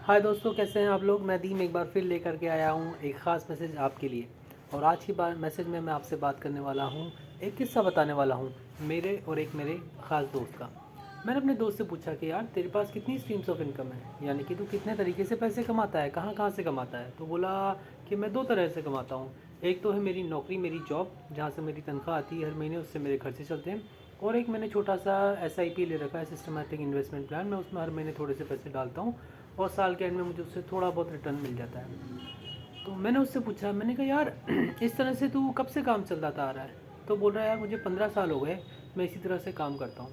हाय दोस्तों, कैसे हैं आप लोग। मैं दीम एक बार फिर लेकर के आया हूँ एक ख़ास मैसेज आपके लिए। और आज की बार मैसेज में मैं आपसे बात करने वाला हूँ, एक किस्सा बताने वाला हूँ मेरे और एक मेरे ख़ास दोस्त का। मैंने अपने दोस्त से पूछा कि यार तेरे पास कितनी स्ट्रीम्स ऑफ इनकम है, यानी कि तू कितने तरीके से पैसे कमाता है, कहाँ कहाँ से कमाता है। तो बोला कि मैं दो तरह से कमाता हूँ। एक तो है मेरी नौकरी, मेरी जॉब, जहाँ से मेरी तनख्वाह आती है हर महीने, उससे मेरे खर्चे चलते हैं। और एक मैंने छोटा सा SIP ले रखा है, सिस्टमेटिक इन्वेस्टमेंट प्लान। मैं उसमें हर महीने थोड़े से पैसे डालता हूँ और साल के एंड में मुझे उससे थोड़ा बहुत रिटर्न मिल जाता है। तो मैंने उससे पूछा, मैंने कहा यार इस तरह से तू कब से काम चलाता आ रहा है। तो बोल रहा है यार मुझे 15 साल हो गए मैं इसी तरह से काम करता हूँ।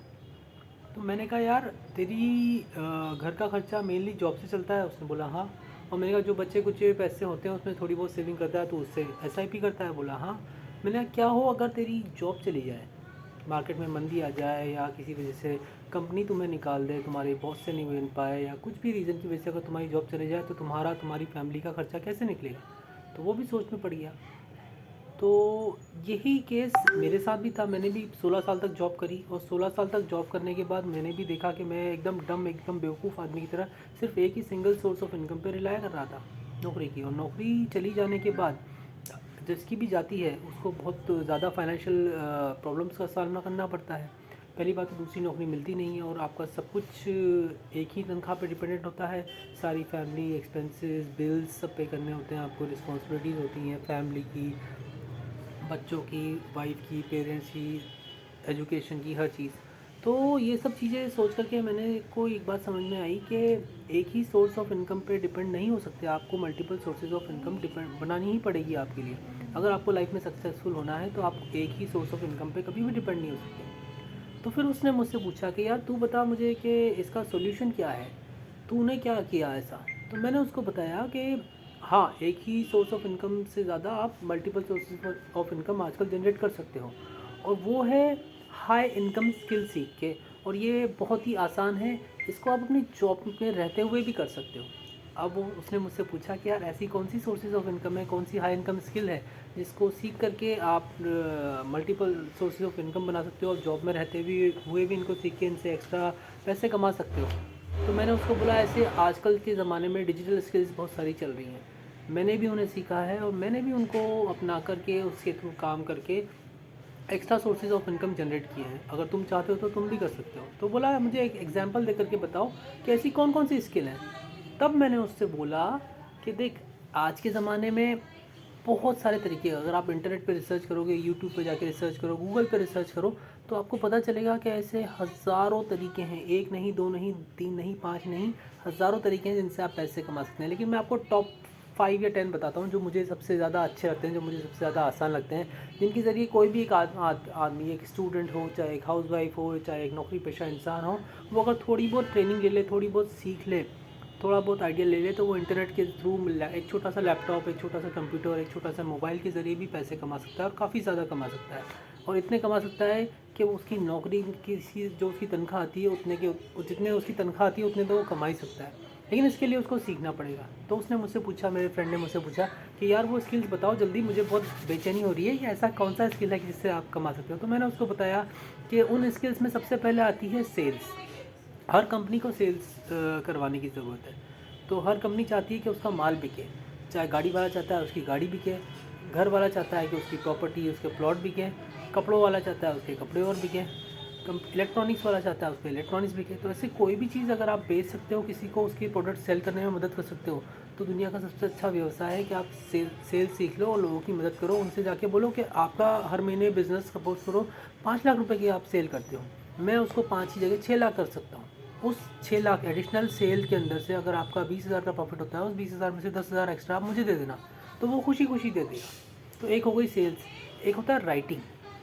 तो मैंने कहा यार तेरी घर का खर्चा मेनली जॉब से चलता है। उसने बोला हाँ। और मैंने कहा जो बच्चे कुछ पैसे होते हैं उसमें थोड़ी बहुत सेविंग करता है तो उससे SIP करता है। बोला हाँ। मैंने कहा क्या हो अगर तेरी जॉब चली जाए, मार्केट में मंदी आ जाए या किसी वजह से कंपनी तुम्हें निकाल दे, तुम्हारे बॉस से नहीं बन पाए या कुछ भी रीज़न की वजह से अगर तुम्हारी जॉब चले जाए तो तुम्हारी फैमिली का खर्चा कैसे निकलेगा। तो वो भी सोच में पड़ गया। तो यही केस मेरे साथ भी था। मैंने भी 16 साल तक जॉब करी और 16 साल तक जॉब करने के बाद मैंने भी देखा कि मैं एकदम डम, एकदम बेवकूफ़ आदमी की तरह सिर्फ एक ही सिंगल सोर्स ऑफ इनकम पे रिलाय कर रहा था, नौकरी की। और नौकरी चली जाने के बाद जिसकी भी जाती है उसको बहुत ज़्यादा फाइनेंशियल प्रॉब्लम्स का सामना करना पड़ता है। पहली बात तो दूसरी नौकरी मिलती नहीं है और आपका सब कुछ एक ही तनख्वाह पे डिपेंडेंट होता है। सारी फैमिली एक्सपेंसेस, बिल्स सब पे करने होते हैं आपको, रिस्पॉन्सिबिलिटीज़ होती हैं फैमिली की, बच्चों की, वाइफ की, पेरेंट्स की, एजुकेशन की, हर चीज़। तो ये सब चीज़ें सोच कर के मैंने को एक बात समझ में आई कि एक ही सोर्स ऑफ इनकम पे डिपेंड नहीं हो सकते, आपको multiple sources of income depend बनानी ही पड़ेगी आपके लिए। अगर आपको लाइफ में सक्सेसफुल होना है तो आप एक ही सोर्स ऑफ इनकम पे कभी भी डिपेंड नहीं हो सकते। तो फिर उसने मुझसे पूछा कि यार तू बता मुझे कि इसका सोल्यूशन क्या है, तूने क्या किया ऐसा। तो मैंने उसको बताया कि हाँ, एक ही सोर्स ऑफ इनकम से ज़्यादा आप मल्टीपल सोर्सेज ऑफ इनकम आजकल जनरेट कर सकते हो। और वो है हाई इनकम स्किल सीख के। और ये बहुत ही आसान है, इसको आप अपनी जॉब में रहते हुए भी कर सकते हो। अब वो उसने मुझसे पूछा कि यार ऐसी कौन सी सोर्सेज ऑफ इनकम है, कौन सी हाई इनकम स्किल है जिसको सीख करके आप मल्टीपल सोर्सेज ऑफ इनकम बना सकते हो और जॉब में रहते हुए भी इनको सीख के इनसे एक्स्ट्रा पैसे कमा सकते हो। तो मैंने उसको बोला ऐसे आजकल के ज़माने में डिजिटल स्किल्स बहुत सारी चल रही हैं, मैंने भी उन्हें सीखा है और मैंने भी उनको अपना करके उसके थ्रू काम करके extra sources of income generate किए हैं। अगर तुम चाहते हो तो तुम भी कर सकते हो। तो बोला मुझे एक एग्जांपल दे करके बताओ कि ऐसी कौन कौन सी स्किल हैं। तब मैंने उससे बोला कि देख, आज के ज़माने में बहुत सारे तरीके हैं। अगर आप इंटरनेट पे रिसर्च करोगे, यूट्यूब पे जाके रिसर्च करो, गूगल पे रिसर्च करो, तो आपको पता चलेगा कि ऐसे हज़ारों तरीके हैं। एक नहीं, दो नहीं, तीन नहीं, पाँच नहीं, हज़ारों तरीके हैं जिनसे आप पैसे कमा सकते हैं। लेकिन मैं आपको टॉप 5 या 10 बताता हूँ जो मुझे सबसे ज़्यादा अच्छे लगते हैं, जो मुझे सबसे ज़्यादा आसान लगते हैं, जिनके ज़रिए कोई भी एक आदमी, एक स्टूडेंट हो, चाहे एक हाउसवाइफ हो, चाहे एक नौकरी पेशा इंसान हो, वो अगर थोड़ी बहुत ट्रेनिंग ले ले, थोड़ी बहुत सीख ले, थोड़ा बहुत आइडिया ले ले, तो वो इंटरनेट के थ्रू एक छोटा सा लैपटॉप, एक छोटा सा कंप्यूटर, एक छोटा सा मोबाइल के ज़रिए भी पैसे कमा सकता है और काफ़ी ज़्यादा कमा सकता है। और इतने कमा सकता है कि वो उसकी नौकरी की जो उसकी तनख्वाह आती है उतने के, जितने उसकी तनख्वाह आती है उतने तो वो कमा ही सकता है। लेकिन इसके लिए उसको सीखना पड़ेगा। तो उसने मुझसे पूछा, मेरे फ्रेंड ने मुझसे पूछा कि यार वो स्किल्स बताओ जल्दी, मुझे बहुत बेचैनी हो रही है, या ऐसा कौन सा स्किल है कि जिससे आप कमा सकते हो। तो मैंने उसको बताया कि उन स्किल्स में सबसे पहले आती है सेल्स। हर कंपनी को सेल्स करवाने की ज़रूरत है। तो हर कंपनी चाहती है कि उसका माल बिके। चाहे गाड़ी वाला चाहता है उसकी गाड़ी बिके, घर वाला चाहता है कि उसकी प्रॉपर्टी, उसके प्लॉट बिके, कपड़ों वाला चाहता है उसके कपड़े और बिके, इलेक्ट्रॉनिक्स वाला चाहता है उसके इलेक्ट्रॉनिक्स बिके। तो ऐसे कोई भी चीज़ अगर आप बेच सकते हो, किसी को उसकी प्रोडक्ट सेल करने में मदद कर सकते हो, तो दुनिया का सबसे अच्छा व्यवसाय है कि आप सेल्स सीख लो और लोगों की मदद करो। उनसे जाके बोलो कि आपका हर महीने बिजनेस, सपोज करो 5 लाख रुपए की आप सेल करते हो, मैं उसको 5 की जगह 6 लाख कर सकता हूँ। उस 6 लाख एडिशनल सेल के अंदर से अगर आपका 20,000 का प्रॉफिट होता है, उस 20,000 में से 10,000 एक्स्ट्रा आप मुझे दे देना, तो वो खुशी खुशी दे देगा। तो एक हो गई सेल्स। एक होता है writing,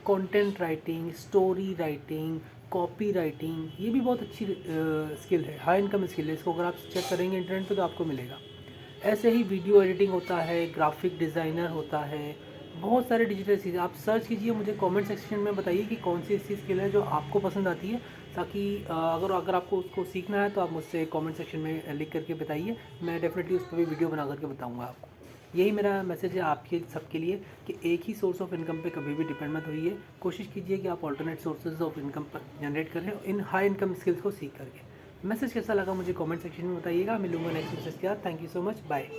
content writing, story writing, copy writing. ये भी बहुत अच्छी स्किल है, हाई इनकम स्किल है। इसको अगर आप चेक करेंगे इंटरनेट पे तो आपको मिलेगा। ऐसे ही वीडियो एडिटिंग होता है, ग्राफिक डिज़ाइनर होता है, बहुत सारे डिजिटल चीज़ें। आप सर्च कीजिए, मुझे कमेंट सेक्शन में बताइए कि कौन सी ऐसी स्किल है जो आपको पसंद आती है, ताकि अगर अगर आपको उसको सीखना है तो आप मुझसे कमेंट सेक्शन में लिख करके बताइए। मैं डेफिनेटली उस पर भी वीडियो बना करके बताऊँगा आपको। यही मेरा मैसेज है आपके सबके लिए कि एक ही सोर्स ऑफ इनकम पे कभी भी डिपेंड मत होइए। कोशिश कीजिए कि आप ऑल्टरनेट सोर्सेज ऑफ इनकम पर जनरेट करें इन हाई इनकम स्किल्स को सीख करके। मैसेज कैसा लगा मुझे कमेंट सेक्शन में बताइएगा। मिलूंगा नेक्स्ट मैसेज के साथ। Thank you so much, bye.